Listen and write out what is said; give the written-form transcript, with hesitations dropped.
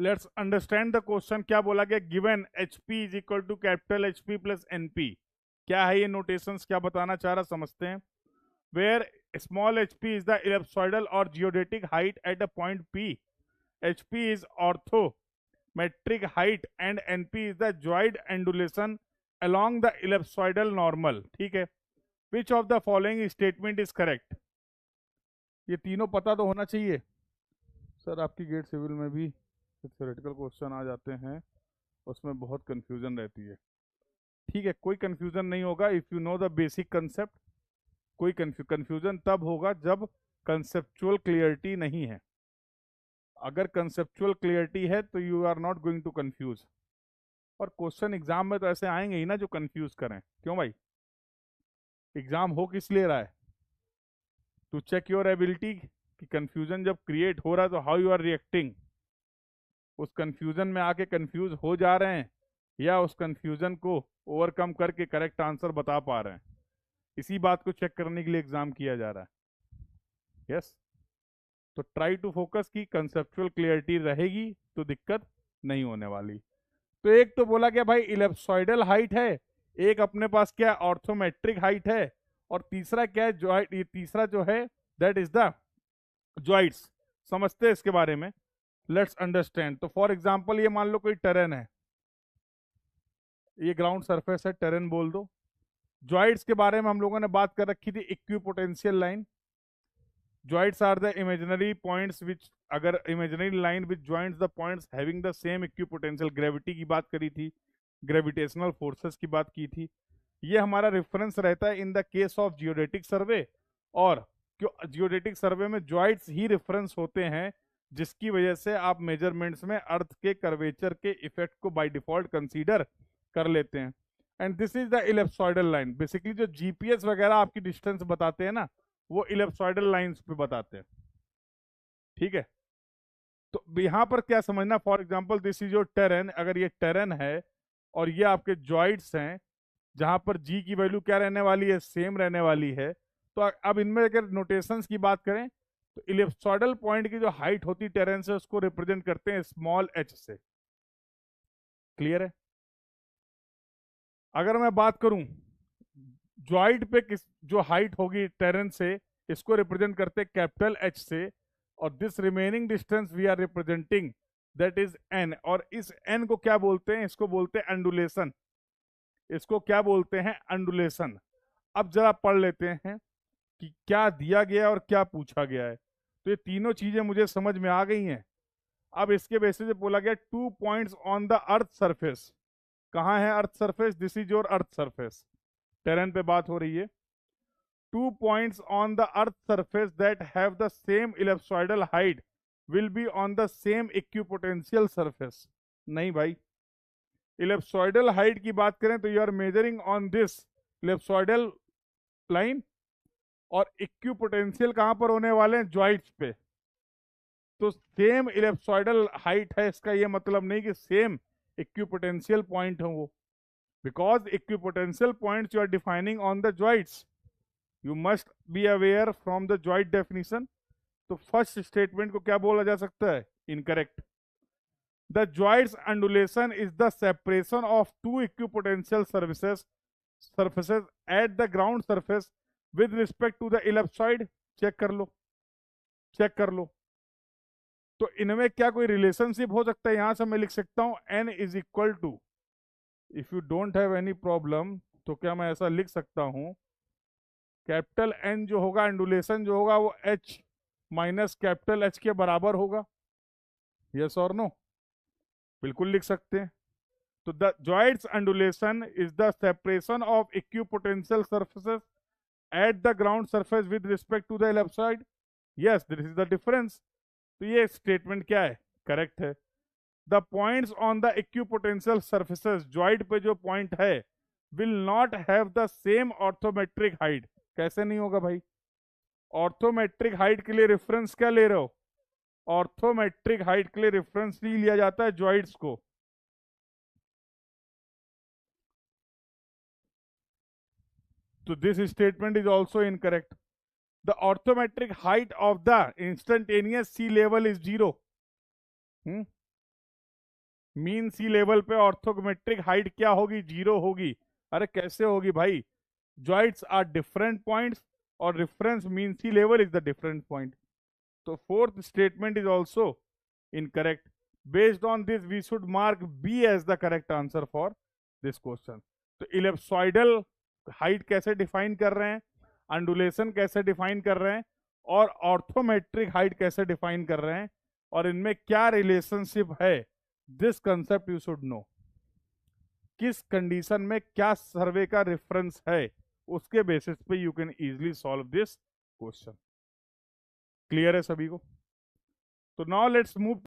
Let's understand the question. क्या बोला गया? Given HP is equal to capital HP plus NP। क्या है ये नोटेशंस, क्या बताना चाह रहा, समझते हैं। Where small HP is the ellipsoidal or geodetic height at a point P, HP is orthometric height and NP is the geoid undulation along the ellipsoidal normal। ठीक है, which of the following statement is correct? ये तीनों पता तो होना चाहिए। Sir आपकी gate civil में भी थ्योरेटिकल क्वेश्चन आ जाते हैं, उसमें बहुत कंफ्यूजन रहती है। ठीक है, कोई कंफ्यूजन नहीं होगा if you know the basic concept. कोई कंफ्यूजन तब होगा जब कंसेप्चुअल क्लियरिटी नहीं है। अगर कंसेप्चुअल क्लियरिटी है तो you are not going to confuse. और क्वेश्चन एग्जाम में तो ऐसे आएंगे ही ना जो कंफ्यूज करें। क्यों भाई? एग्जाम हो किस लिए रहा है? टू चेक योर एबिलिटी कि कंफ्यूजन जब क्रिएट हो रहा है तो हाउ यू आर रिएक्टिंग। उस कंफ्यूजन में आके कंफ्यूज हो जा रहे हैं या उस कंफ्यूजन को ओवरकम करके करेक्ट आंसर बता पा रहे हैं। इसी बात को चेक करने के लिए एग्जाम किया जा रहा है। यस, तो ट्राई टू फोकस की कंसेप्चुअल क्लियरिटी रहेगी तो दिक्कत नहीं होने वाली। तो एक तो बोला गया भाई इलिप्सॉइडल हाइट है, एक अपने पास क्या ऑर्थोमेट्रिक हाइट है, और तीसरा क्या है? जॉइंट। ये तीसरा जो है दैट इज द जॉइंट्स। समझते हैं इसके बारे में। Let's understand. तो फॉर एग्जांपल ये मान लो कोई टेरेन है, ये ग्राउंड सरफेस है, टेरेन बोल दो। जॉइंट्स के बारे में हम लोगों ने बात कर रखी थी, equipotential line. Joints are the imaginary points which, अगर imaginary line which joints the points having the same equipotential. Gravity की बात करी थी, ग्रेविटेशनल फोर्सेस की बात की थी। ये हमारा रेफरेंस रहता है in the case of geodetic survey. और क्यों जियोडेटिक सर्वे में जॉइंट्स ही रेफरेंस होते हैं, जिसकी वजह से आप मेजरमेंट्स में अर्थ के कर्वेचर के इफेक्ट को बाय डिफॉल्ट कंसीडर कर लेते हैं। And this is the ellipsoidal line. Basically जो GPS वगैरह आपकी डिस्टेंस बताते हैं ना, वो इलिप्सॉइडल लाइंस पे बताते हैं। ठीक है, तो यहाँ पर क्या समझना, for example this is your terrain. अगर ये टेरेन है और ये आपके जॉइंट्स हैं, जहां पर G की वैल्यू क्या रहने वाली है? सेम रहने वाली है। तो अब इनमें अगर नोटेशंस की बात करें तो इलिप्सॉइडल पॉइंट की जो हाइट होती है टेरेन से, उसको रिप्रेजेंट करते हैं स्मॉल h से। क्लियर है? अगर मैं बात करूं जॉइंट पे किस जो हाइट होगी टेरेन से, इसको रिप्रेजेंट करते हैं कैपिटल H से। और this remaining distance we are representing that is n। और इस n को क्या बोलते हैं? इसको बोलते हैं अंडुलेशन। इसको क्या बोलते हैं? अंडुलेशन। अब जरा पढ़ लेते हैं कि क्या दिया गया और क्या पूछा गया है। तो ये तीनों चीजें मुझे समझ में आ गई हैं। अब इसके बेसिस पे बोला गया 2 points on the earth surface. कहाँ है earth surface? This is your earth surface. Terrain पे बात हो रही है। 2 points on the earth surface that have the same ellipsoidal height will be on the same equipotential surface। नहीं भाई, इलिप्सॉइडल height की बात करें तो you are measuring on this ellipsoidal line, और इक्विपोटेंशियल कहां पर होने वाले हैं? जॉइंट्स पे। तो सेम इलिप्सॉइडल हाइट है, इसका ये मतलब नहीं कि सेम इक्विपोटेंशियल पॉइंट हो वो, because equipotential points you are defining on the geoids. You must be aware from the geoid definition. तो फर्स्ट स्टेटमेंट को क्या बोला जा सकता है? Incorrect. The joints undulation is the separation of two equipotential surfaces at the ground surface with respect to the ellipsoid. Check कर लो, check कर लो। तो इनमें क्या कोई रिलेशनशिप हो सकता है? यहां से मैं लिख सकता हूं n is equal to, if you don't have any problem तो क्या मैं ऐसा लिख सकता हूं, कैपिटल N जो होगा, एंडुलेशन जो होगा, वो H माइनस कैपिटल H के बराबर होगा। यस और नो? बिल्कुल लिख सकते हैं। तो the joints undulation is the separation of equipotential surfaces at the ground surface with respect to the ellipsoid. Yes, this is the difference. तो ये स्टेटमेंट क्या है? करेक्ट है। The points on the equipotential surfaces, joint पे जो point है, will not have the same orthometric height. कैसे नहीं होगा भाई? ऑर्थोमेट्रिक हाइट के लिए रेफरेंस क्या ले रहे हो? ऑर्थोमेट्रिक हाइट के लिए रेफरेंस नहीं लिया जाता है जॉइंट्स को। तो this statement is also incorrect. The orthometric height of the instantaneous sea level is 0। Mean sea level पे ऑर्थोमेट्रिक हाइट क्या होगी? 0 होगी। अरे कैसे होगी भाई? जॉइंट्स आर डिफरेंट पॉइंट्स और reference mean sea level is the different point. तो fourth statement is also incorrect. Based on this we should mark B as the correct answer for this question. तो ellipsoidal height कैसे define कर रहे हैं, undulation कैसे define कर रहे हैं, और ऑर्थोमेट्रिक हाइट कैसे डिफाइन कर रहे हैं, और इनमें क्या रिलेशनशिप है, this concept you should know. किस कंडीशन में क्या सर्वे का रेफरेंस है, उसके बेसिस पे you can easily solve this question. Clear है सभी को? तो नाउ लेट्स मूव